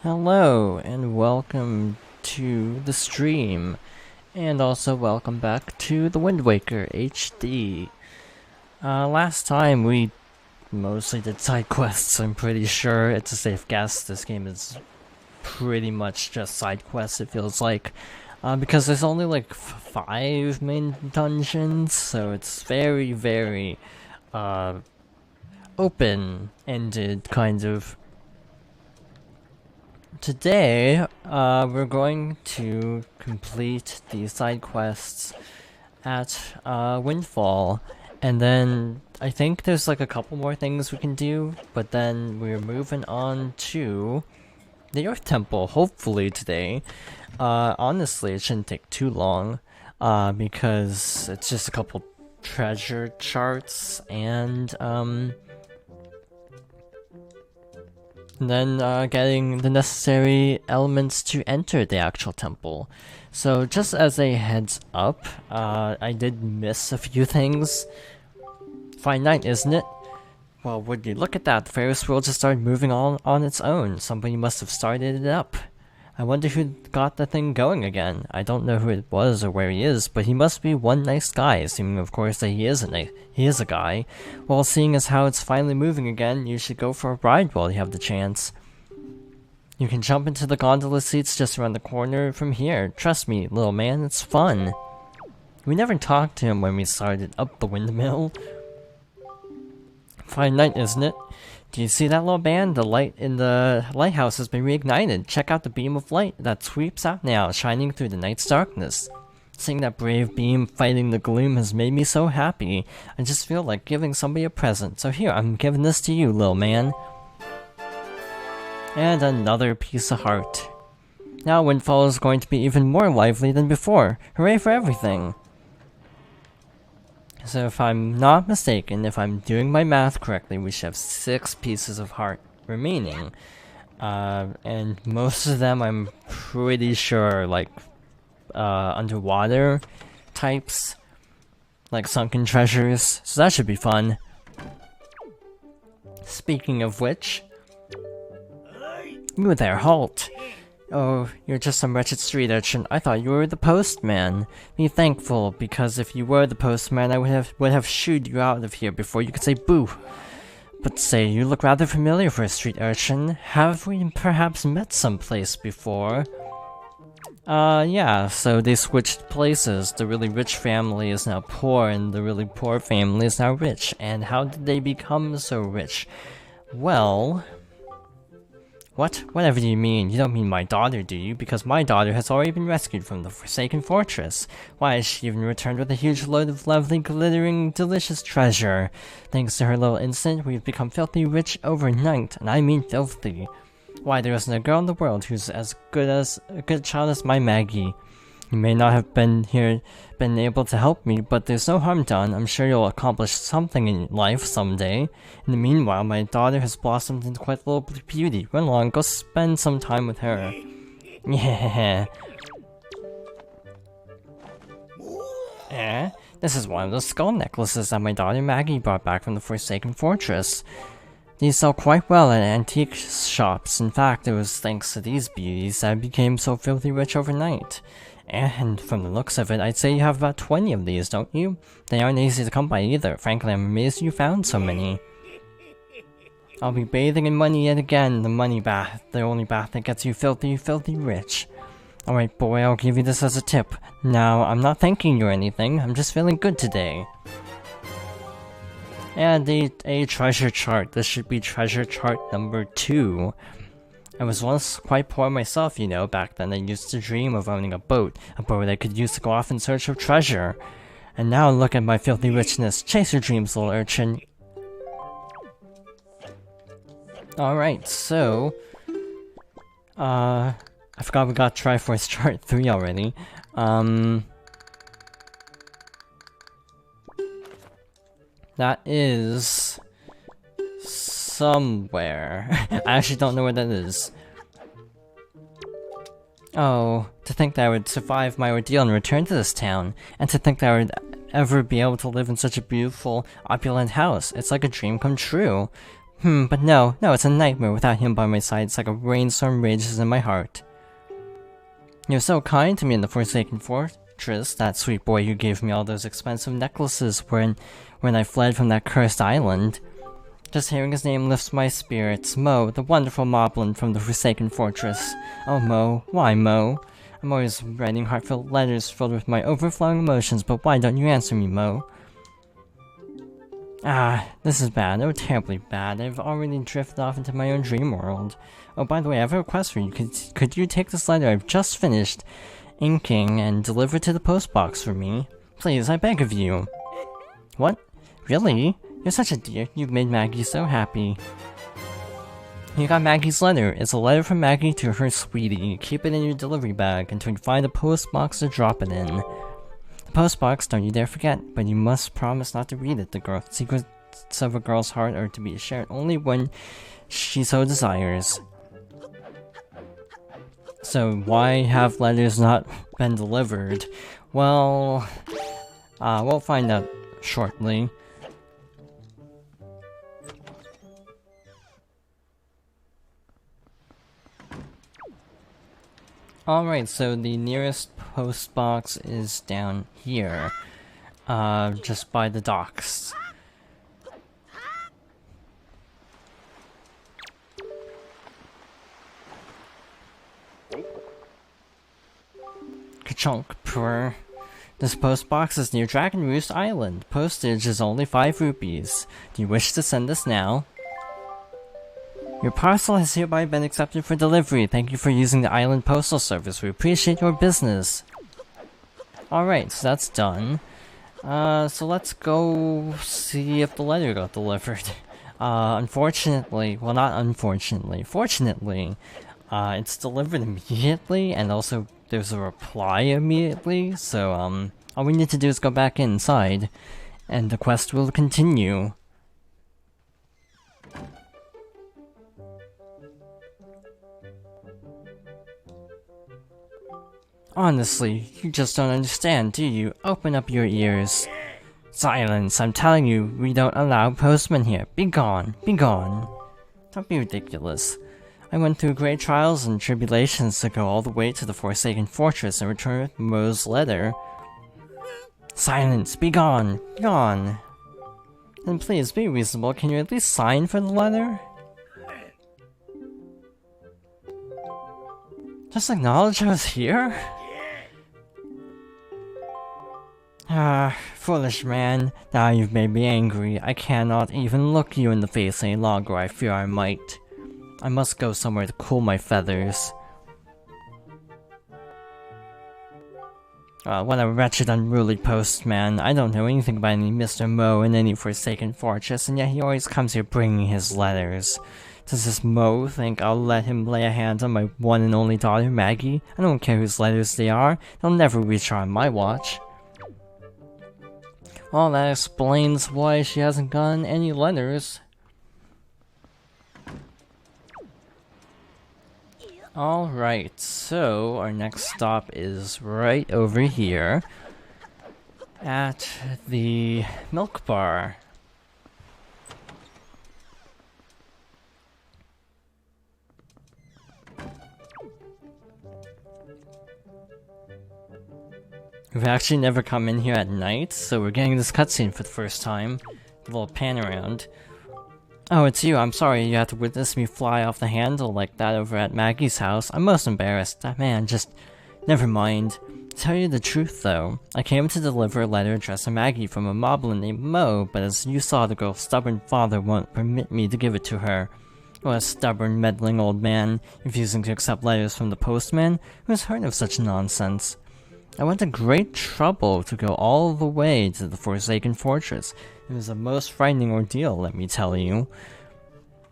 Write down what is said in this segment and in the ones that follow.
Hello and welcome to the stream, and also welcome back to the Wind Waker HD. Last time we mostly did side quests. I'm pretty sure it's a safe guess. This game is pretty much just side quests, it feels like. Because there's only like 5 main dungeons, so it's very, open-ended, kind of. Today, we're going to complete the side quests at Windfall, and then I think there's like a couple more things we can do, but then we're moving on to the Earth Temple, hopefully today. Honestly, it shouldn't take too long, because it's just a couple treasure charts and then getting the necessary elements to enter the actual temple. So just as a heads up, I did miss a few things. Fine night, isn't it? Well, would you look at that, the Ferris wheel just started moving on its own. Somebody must have started it up. I wonder who got the thing going again. I don't know who it was or where he is, but he must be one nice guy, assuming of course that he is a guy. Well, seeing as how it's finally moving again, you should go for a ride while you have the chance. You can jump into the gondola seats just around the corner from here. Trust me, little man, it's fun. We never talked to him when we started up the windmill. Fine night, isn't it? Do you see that little man? The light in the lighthouse has been reignited. Check out the beam of light that sweeps out now, shining through the night's darkness. Seeing that brave beam fighting the gloom has made me so happy. I just feel like giving somebody a present. So here, I'm giving this to you, little man. And another piece of heart. Now Windfall is going to be even more lively than before. Hooray for everything! So if I'm not mistaken, if I'm doing my math correctly, we should have 6 pieces of heart remaining. And most of them I'm pretty sure are like underwater types. Like sunken treasures, so that should be fun. Speaking of which... You there, halt! Oh, you're just some wretched street urchin. I thought you were the postman. Be thankful, because if you were the postman, I would have shooed you out of here before you could say boo. But say, you look rather familiar for a street urchin. Have we perhaps met someplace before? Yeah, so they switched places. The really rich family is now poor, and the really poor family is now rich. And how did they become so rich? Well... What? Whatever do you mean? You don't mean my daughter, do you? Because my daughter has already been rescued from the Forsaken Fortress. Why, she even returned with a huge load of lovely, glittering, delicious treasure. Thanks to her little incident, we've become filthy rich overnight, and I mean filthy. Why, there isn't a girl in the world who's as good a good child as my Maggie. You may not have been able to help me, but there's no harm done. I'm sure you'll accomplish something in life someday. In the meanwhile, my daughter has blossomed into quite a little beauty. Run along, go spend some time with her. Yeah. This is one of those skull necklaces that my daughter Maggie brought back from the Forsaken Fortress. These sell quite well at antique shops. In fact, it was thanks to these beauties that I became so filthy rich overnight. And from the looks of it, I'd say you have about 20 of these, don't you? They aren't easy to come by either. Frankly, I'm amazed you found so many. I'll be bathing in money yet again, the money bath. The only bath that gets you filthy rich. Alright boy, I'll give you this as a tip. Now, I'm not thanking you or anything, I'm just feeling good today. And a treasure chart. This should be treasure chart number 2. I was once quite poor myself, you know. Back then I used to dream of owning a boat I could use to go off in search of treasure. And now look at my filthy richness. Chase your dreams, little urchin. Alright, so... I forgot we got Triforce Chart 3 already. That is... somewhere. I actually don't know where that is. Oh, to think that I would survive my ordeal and return to this town, and to think that I would ever be able to live in such a beautiful, opulent house. It's like a dream come true. But no, it's a nightmare without him by my side. It's like a rainstorm rages in my heart. You're so kind to me in the Forsaken Fortress, that sweet boy who gave me all those expensive necklaces when I fled from that cursed island. Just hearing his name lifts my spirits. Mo, the wonderful moblin from the Forsaken Fortress. Oh Mo, why Mo? I'm always writing heartfelt letters filled with my overflowing emotions, but why don't you answer me, Mo? Ah, this is bad. Oh, terribly bad. I've already drifted off into my own dream world. Oh, by the way, I have a request for you. Could you take this letter I've just finished inking and deliver it to the post box for me? Please, I beg of you. What? Really? You're such a dear. You've made Maggie so happy. You got Maggie's letter. It's a letter from Maggie to her sweetie. Keep it in your delivery bag until you find a post box to drop it in. The post box, don't you dare forget, but you must promise not to read it. The secrets of a girl's heart are to be shared only when she so desires. So why have letters not been delivered? Well, we'll find out shortly. Alright, so the nearest post box is down here. Just by the docks. Ka-chunk, purr. This post box is near Dragon Roost Island. Postage is only 5 rupees. Do you wish to send this now? Your parcel has hereby been accepted for delivery. Thank you for using the island postal service. We appreciate your business. Alright, so that's done. So let's go see if the letter got delivered. Unfortunately, well not unfortunately, fortunately, it's delivered immediately, and also there's a reply immediately, so all we need to do is go back inside, and the quest will continue. Honestly, you just don't understand, do you? Open up your ears. Silence, I'm telling you, we don't allow postmen here. Be gone, be gone. Don't be ridiculous. I went through great trials and tribulations to go all the way to the Forsaken Fortress and return with Mo's letter. Silence, be gone, be gone. Then please, be reasonable, can you at least sign for the letter? Just acknowledge I was here? Ah, foolish man. Now you've made me angry. I cannot even look you in the face any longer. I fear I might. I must go somewhere to cool my feathers. What a wretched, unruly postman. I don't know anything about any Mr. Mo in any Forsaken Fortress, and yet he always comes here bringing his letters. Does this Mo think I'll let him lay a hand on my one and only daughter, Maggie? I don't care whose letters they are. They'll never reach her on my watch. Well, that explains why she hasn't gotten any letters. Alright, so our next stop is right over here at the milk bar. We've actually never come in here at night, so we're getting this cutscene for the first time. A little pan around. Oh, it's you. I'm sorry you had to witness me fly off the handle like that over at Maggie's house. I'm most embarrassed. That man, just... Never mind. To tell you the truth, though, I came to deliver a letter addressed to Maggie from a moblin named Mo, but as you saw, the girl's stubborn father won't permit me to give it to her. What a stubborn, meddling old man, refusing to accept letters from the postman. Who has heard of such nonsense? I went to great trouble to go all the way to the Forsaken Fortress. It was a most frightening ordeal, let me tell you.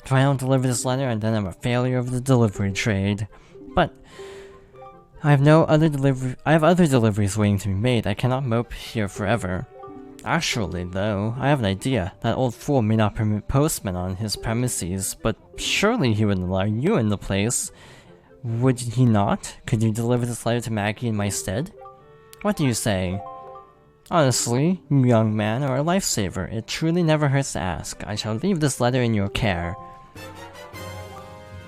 If I don't deliver this letter, and then I'm a failure of the delivery trade. But I have other deliveries waiting to be made. I cannot mope here forever. Actually, though, I have an idea. That old fool may not permit postmen on his premises, but surely he would allow you in the place. Would he not? Could you deliver this letter to Maggie in my stead? What do you say? Honestly, you young man are a lifesaver. It truly never hurts to ask. I shall leave this letter in your care.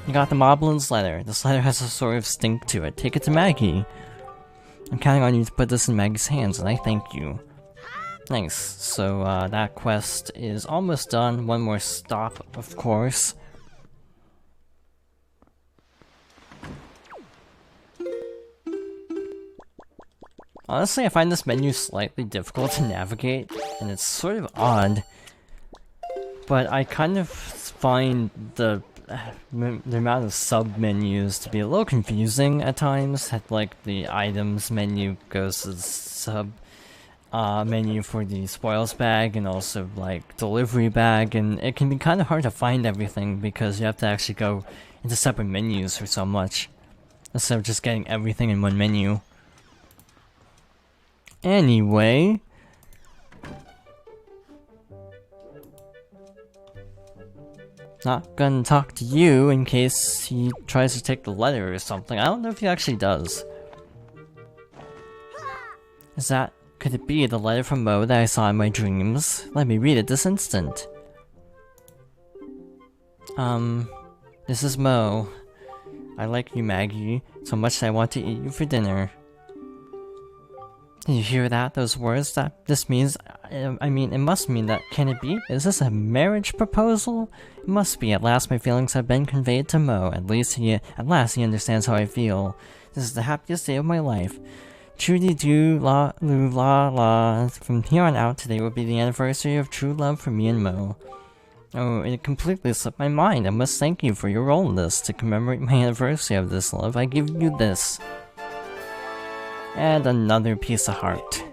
You got the Moblin's letter. This letter has a sort of stink to it. Take it to Maggie. I'm counting on you to put this in Maggie's hands, and I thank you. Nice. So, that quest is almost done. One more stop, of course. Honestly, I find this menu slightly difficult to navigate, and it's sort of odd. But I kind of find the amount of sub-menus to be a little confusing at times. Like, the items menu goes to the sub menu for the spoils bag, and also, like, delivery bag, and it can be kind of hard to find everything because you have to actually go into separate menus for so much, instead of just getting everything in one menu. Anyway, not gonna talk to you in case he tries to take the letter or something. I don't know if he actually does. Could it be the letter from Mo that I saw in my dreams? Let me read it this instant. This is Mo. I like you, Maggie, so much that I want to eat you for dinner. Did you hear that? Those words? This means... I mean, it must mean that... Can it be? Is this a marriage proposal? It must be. At last my feelings have been conveyed to Mo. At last he understands how I feel. This is the happiest day of my life. Trudy-doo, la. From here on out, today will be the anniversary of true love for me and Mo. Oh, it completely slipped my mind. I must thank you for your role in this. To commemorate my anniversary of this love, I give you this. And another piece of heart.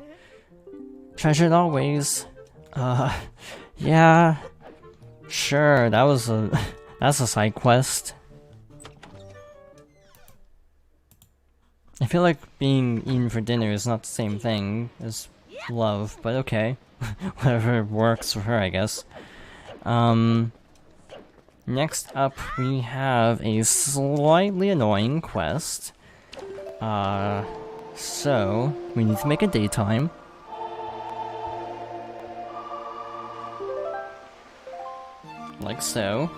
Treasured always. Yeah. Sure, that's a side quest. I feel like being eaten for dinner is not the same thing as love, but okay. Whatever works for her, I guess. Next up we have a slightly annoying quest. So, we need to make a daytime. Like so.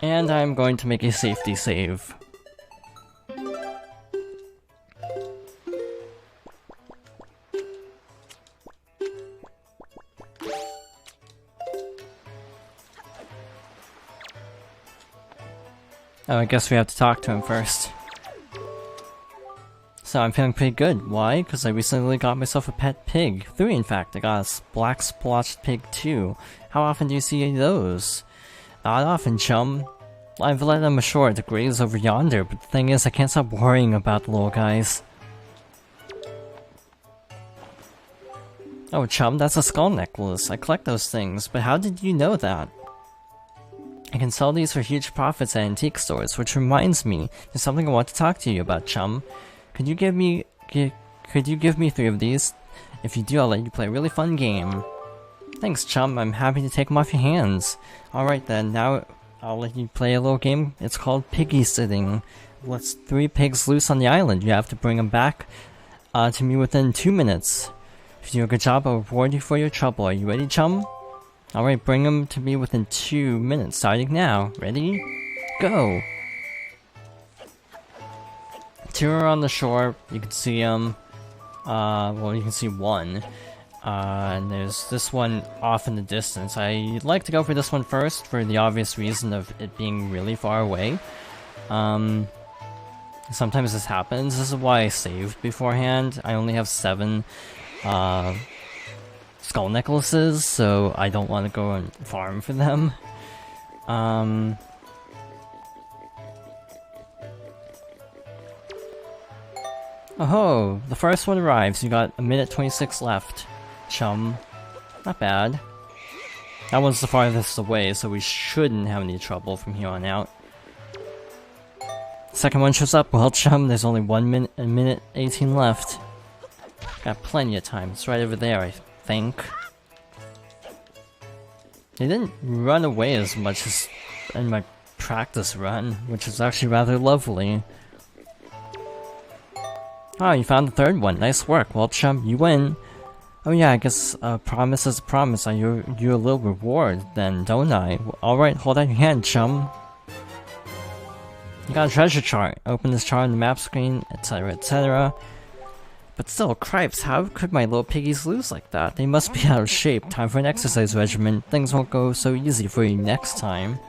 And I'm going to make a safety save. Oh, I guess we have to talk to him first. So I'm feeling pretty good. Why? Because I recently got myself a pet pig. 3 in fact. I got a black splotched pig too. How often do you see those? Not often, chum. I've led them ashore to graze over yonder, but the thing is I can't stop worrying about the little guys. Oh chum, that's a skull necklace. I collect those things, but how did you know that? I can sell these for huge profits at antique stores, which reminds me, there's something I want to talk to you about, chum. Could you give me 3 of these? If you do, I'll let you play a really fun game. Thanks, chum. I'm happy to take them off your hands. Alright then, now I'll let you play a little game. It's called Piggy-Sitting. Let's 3 pigs loose on the island. You have to bring them back to me within 2 minutes. If you do a good job, I'll reward you for your trouble. Are you ready, chum? Alright, bring them to me within 2 minutes, starting now. Ready? Go! 2 are on the shore, you can see them. Well, you can see 1. And there's this one off in the distance. I'd like to go for this one first, for the obvious reason of it being really far away. Sometimes this happens. This is why I saved beforehand. I only have 7, skull necklaces, so I don't want to go and farm for them. Oh, the first one arrives. You got 1:26 left, chum. Not bad. That one's the farthest away, so we shouldn't have any trouble from here on out. Second one shows up. Well, chum, there's only 1 minute 18 left. Got plenty of time. It's right over there, I think. They didn't run away as much as in my practice run, which is actually rather lovely. Oh, you found the third one. Nice work. Well, chum, you win. Oh yeah, I guess promise is a promise. I owe you a little reward then, don't I? Alright, hold out your hand, chum. You got a treasure chart. Open this chart on the map screen, etc, etc. But still, cripes, how could my little piggies lose like that? They must be out of shape. Time for an exercise regimen. Things won't go so easy for you next time.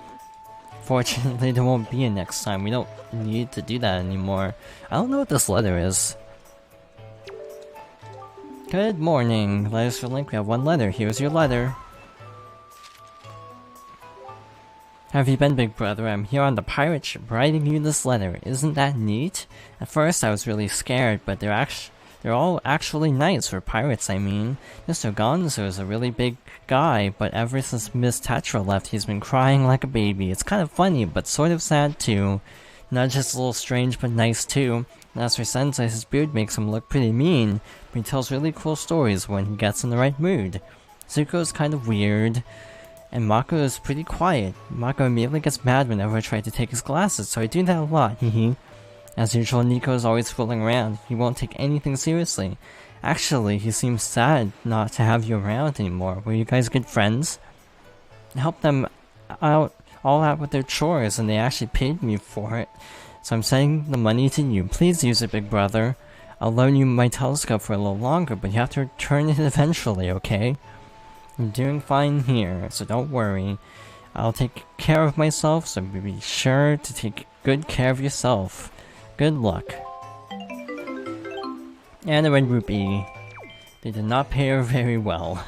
Fortunately, there won't be a next time. We don't need to do that anymore. I don't know what this letter is. Good morning. Letters for Link. We have one letter. Here's your letter. How have you been, big brother? I'm here on the pirate ship writing you this letter. Isn't that neat? At first I was really scared, but they're all actually nice for pirates, I mean. Mr. Gonzo is a really big guy, but ever since Miss Tetra left, he's been crying like a baby. It's kind of funny, but sort of sad too. Not just a little strange, but nice too. And as for Sensei, his beard makes him look pretty mean, but he tells really cool stories when he gets in the right mood. Zuko is kind of weird, and Mako is pretty quiet. Mako immediately gets mad whenever I try to take his glasses, so I do that a lot, hehe. As usual, Nico is always fooling around. He won't take anything seriously. Actually, he seems sad not to have you around anymore. Were you guys good friends? I helped them all out with their chores, and they actually paid me for it. So I'm sending the money to you. Please use it, big brother. I'll loan you my telescope for a little longer, but you have to return it eventually, okay? You're doing fine here, so don't worry. I'll take care of myself, so be sure to take good care of yourself. Good luck. And the red rupee. They did not pay her very well.